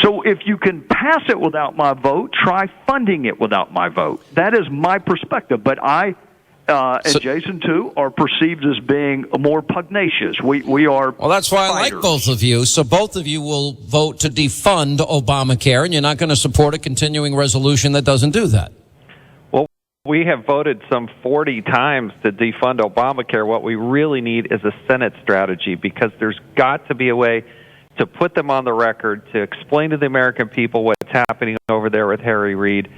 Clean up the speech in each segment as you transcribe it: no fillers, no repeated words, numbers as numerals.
So if you can pass it without my vote, try funding it without my vote. That is my perspective. But I, and Jason too, are perceived as being more pugnacious. We are. Well, that's why fighters. I like both of you. So both of you will vote to defund Obamacare, and you're not going to support a continuing resolution that doesn't do that. Well, we have voted some 40 times to defund Obamacare. What we really need is a Senate strategy, because there's got to be a way to put them on the record, to explain to the American people what's happening over there with Harry Reid.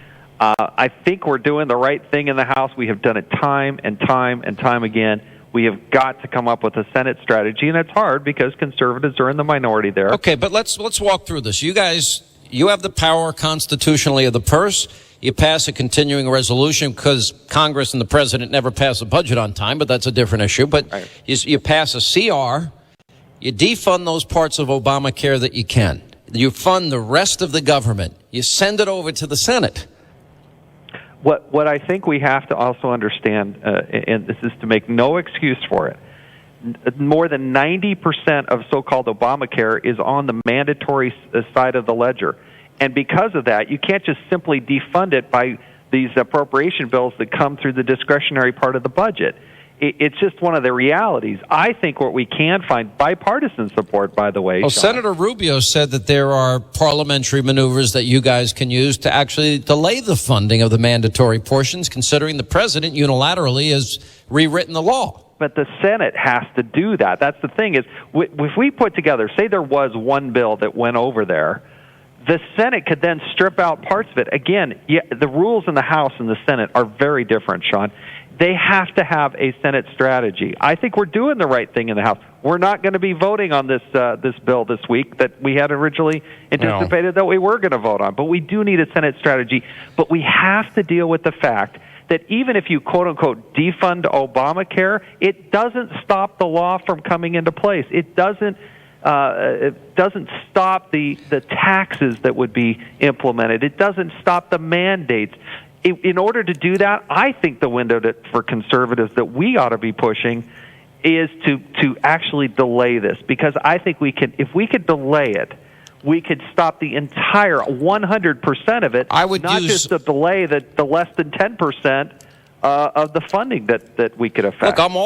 I think we're doing the right thing in the House. We have done it time and time and time again. We have got to come up with a Senate strategy, and it's hard because conservatives are in the minority there. Okay, but let's walk through this. You guys, you have the power constitutionally of the purse. You pass a continuing resolution because Congress and the president never pass a budget on time, but that's a different issue. But right. you pass a CR. You defund those parts of Obamacare that you can. You fund the rest of the government. You send it over to the Senate. What I think we have to also understand, and this is to make no excuse for it, more than 90% of so-called Obamacare is on the mandatory side of the ledger. And because of that, you can't just simply defund it by these appropriation bills that come through the discretionary part of the budget. It's just one of the realities. I think what we can find, bipartisan support, by the way. Well, Sean. Senator Rubio said that there are parliamentary maneuvers that you guys can use to actually delay the funding of the mandatory portions, considering the president unilaterally has rewritten the law. But the Senate has to do that. That's the thing is, if we put together, say there was one bill that went over there, the Senate could then strip out parts of it. Again, the rules in the House and the Senate are very different, Sean. They have to have a Senate strategy. I think we're doing the right thing in the House. We're not going to be voting on this bill this week that we had originally anticipated that we were going to vote on. But we do need a Senate strategy. But we have to deal with the fact that even if you, quote-unquote, defund Obamacare, it doesn't stop the law from coming into place. It doesn't stop the taxes that would be implemented. It doesn't stop the mandates. In order to do that, I think the window for conservatives that we ought to be pushing is to actually delay this, because I think if we could delay it, we could stop the entire 100% of it. Not just to delay the less than 10% of the funding that we could affect. Look, I'm all